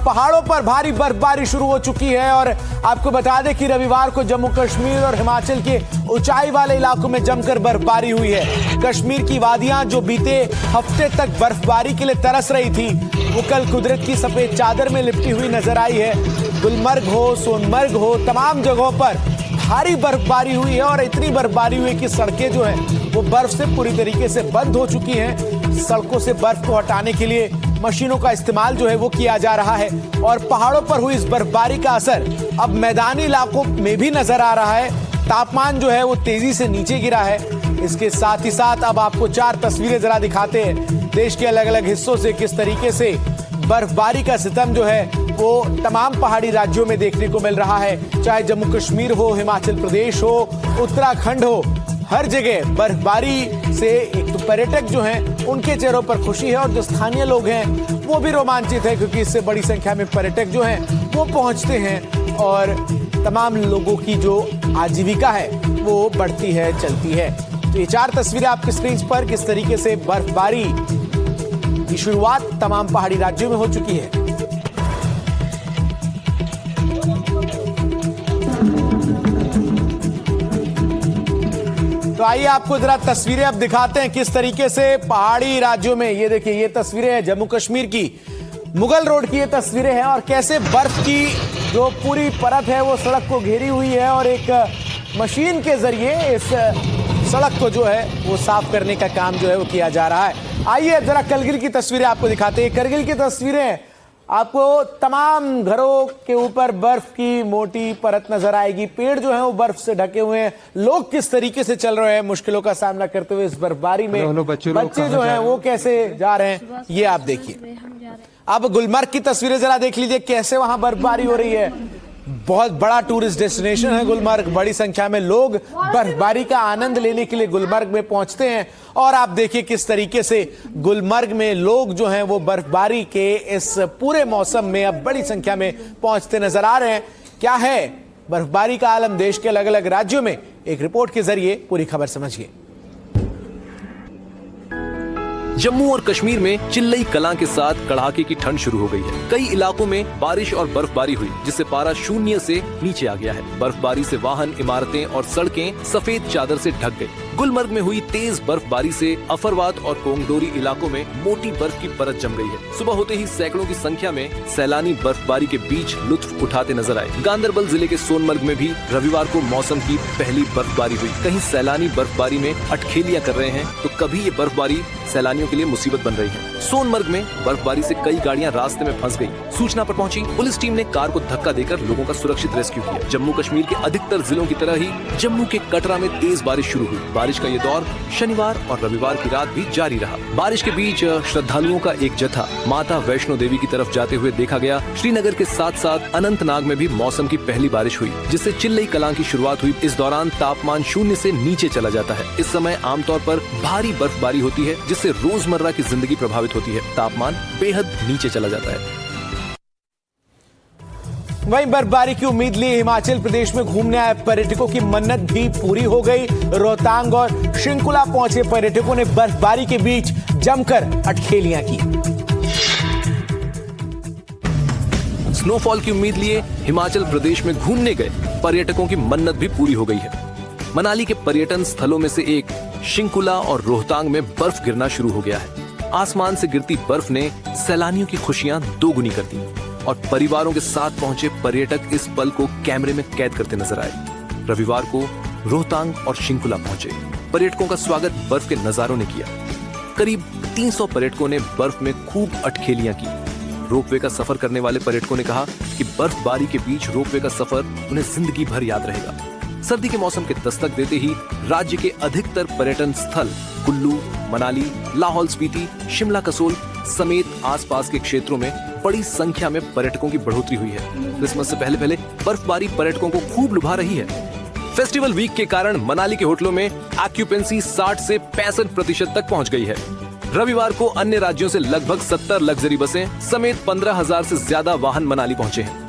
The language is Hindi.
पहाड़ों पर भारी बर्फबारी शुरू हो चुकी है और आपको बता दें कि रविवार को जम्मू कश्मीर और हिमाचल के ऊंचाई वाले इलाकों में जमकर बर्फबारी हुई है। कश्मीर की वादियां जो बीते हफ्ते तक बर्फबारी के लिए तरस रही थी, वो कल कुदरत की सफेद चादर में लिपटी हुई नजर आई है। गुलमर्ग हो, सोनमर्ग हो, तमाम जगहों पर भारी बर्फबारी हुई है और इतनी बर्फबारी हुई है कि सड़कें जो हैं वो बर्फ से पूरी तरीके से बंद हो चुकी हैं। सड़कों से बर्फ को हटाने के लिए मशीनों का इस्तेमाल जो है वो किया जा रहा है और पहाड़ों पर हुई इस बर्फबारी का असर अब मैदानी इलाकों में भी नजर आ रहा है। तापमान जो है वो तेजी से नीचे गिरा है। इसके साथ ही साथ अब आपको 4 तस्वीरें जरा दिखाते हैं देश के अलग अलग हिस्सों से किस तरीके से बर्फबारी का सितम जो है वो तमाम पहाड़ी राज्यों में देखने को मिल रहा है। चाहे जम्मू कश्मीर हो, हिमाचल प्रदेश हो, उत्तराखंड हो, हर जगह बर्फबारी से एक तो पर्यटक जो हैं उनके चेहरों पर खुशी है और जो स्थानीय लोग हैं वो भी रोमांचित है क्योंकि इससे बड़ी संख्या में पर्यटक जो हैं वो पहुंचते हैं और तमाम लोगों की जो आजीविका है वो बढ़ती है, चलती है। तो ये 4 तस्वीरें आपकी स्क्रीन पर किस तरीके से बर्फबारी की शुरुआत तमाम पहाड़ी राज्यों में हो चुकी है। तो आइए आपको जरा तस्वीरें अब दिखाते हैं किस तरीके से पहाड़ी राज्यों में, ये देखिए ये तस्वीरें हैं जम्मू कश्मीर की, मुगल रोड की ये तस्वीरें हैं और कैसे बर्फ की जो पूरी परत है वो सड़क को घेरी हुई है और एक मशीन के जरिए इस सड़क को जो है वो साफ करने का काम जो है वो किया जा रहा है। आइए जरा करगिल की तस्वीरें आपको दिखाते हैं। करगिल की तस्वीरें आपको तमाम घरों के ऊपर बर्फ की मोटी परत नजर आएगी। पेड़ जो हैं वो बर्फ से ढके हुए हैं। लोग किस तरीके से चल रहे हैं मुश्किलों का सामना करते हुए इस बर्फबारी में। बच्चे जो हैं वो कैसे जा रहे हैं ये आप देखिए। अब गुलमर्ग की तस्वीरें जरा देख लीजिए कैसे वहां बर्फबारी हो रही है। बहुत बड़ा टूरिस्ट डेस्टिनेशन है गुलमर्ग। बड़ी संख्या में लोग बर्फबारी का आनंद लेने के लिए गुलमर्ग में पहुंचते हैं और आप देखिए किस तरीके से गुलमर्ग में लोग जो हैं वो बर्फबारी के इस पूरे मौसम में अब बड़ी संख्या में पहुंचते नजर आ रहे हैं। क्या है बर्फबारी का आलम देश के अलग अलग राज्यों में, एक रिपोर्ट के जरिए पूरी खबर समझिए। जम्मू और कश्मीर में चिल्लई कलां के साथ कड़ाके की ठंड शुरू हो गई है। कई इलाकों में बारिश और बर्फबारी हुई जिससे पारा 0 से नीचे आ गया है। बर्फबारी से वाहन, इमारतें और सड़कें सफेद चादर से ढक गई। गुलमर्ग में हुई तेज बर्फबारी से अफरवाद और कोंगडोरी इलाकों में मोटी बर्फ की परत जम गई है। सुबह होते ही सैकड़ों की संख्या में सैलानी बर्फबारी के बीच लुत्फ उठाते नजर आए। गांदरबल जिले के सोनमर्ग में भी रविवार को मौसम की पहली बर्फबारी हुई। कहीं सैलानी बर्फबारी में अटखेलियां कर रहे हैं तो कभी ये बर्फबारी सैलानियों के लिए मुसीबत बन रही है। सोनमर्ग में बर्फबारी से कई गाड़ियां रास्ते में फंस गई। सूचना पर पहुंची पुलिस टीम ने कार को धक्का देकर लोगों का सुरक्षित रेस्क्यू किया। जम्मू कश्मीर के अधिकतर जिलों की तरह ही जम्मू के कटरा में तेज बारिश शुरू हुई। बारिश का ये दौर शनिवार और रविवार की रात भी जारी रहा। बारिश के बीच श्रद्धालुओं का एक जत्था माता वैष्णो देवी की तरफ जाते हुए देखा गया। श्रीनगर के साथ साथ अनंतनाग में भी मौसम की पहली बारिश हुई जिससे चिल्लई कलां की शुरुआत हुई। इस दौरान तापमान 0 से नीचे चला जाता है। इस समय आमतौर पर भारी बर्फबारी होती है जिससे रोजमर्रा की जिंदगी प्रभावित होती है। तापमान बेहद नीचे चला जाता है। वहीं बर्फबारी की उम्मीद लिए हिमाचल प्रदेश में घूमने आए पर्यटकों की मन्नत भी पूरी हो गई। रोहतांग और शिंकुला पहुंचे पर्यटकों ने बर्फबारी के बीच जमकर अटखेलियां की। स्नोफॉल की उम्मीद लिए हिमाचल प्रदेश में घूमने गए पर्यटकों की मन्नत भी पूरी हो गई है। मनाली के पर्यटन स्थलों में से एक शिंकुला और रोहतांग में बर्फ गिरना शुरू हो गया है। आसमान से गिरती बर्फ ने सैलानियों की खुशियां दोगुनी कर दी और परिवारों के साथ पहुंचे पर्यटक इस पल को कैमरे में कैद करते नजर आए। रविवार को रोहतांग और शिंकुला पहुंचे पर्यटकों का स्वागत बर्फ के नजारों ने किया। करीब 300 पर्यटकों ने बर्फ में खूब अटखेलियां की। रोपवे का सफर करने वाले पर्यटकों ने कहा कि बर्फबारी के बीच रोपवे का सफर उन्हें जिंदगी भर याद रहेगा। सर्दी के मौसम के दस्तक देते ही राज्य के अधिकतर पर्यटन स्थल कुल्लू, मनाली, लाहौल स्पीति, शिमला कसोल समेत आसपास के क्षेत्रों में बड़ी संख्या में पर्यटकों की बढ़ोतरी हुई है। क्रिसमस से पहले बर्फबारी पर्यटकों को खूब लुभा रही है। फेस्टिवल वीक के कारण मनाली के होटलों में ऑक्यूपेंसी 60 से 65% तक पहुंच गई है। रविवार को अन्य राज्यों से लगभग 70 लग्जरी बसें समेत 15,000 से ज्यादा वाहन मनाली पहुंचे हैं।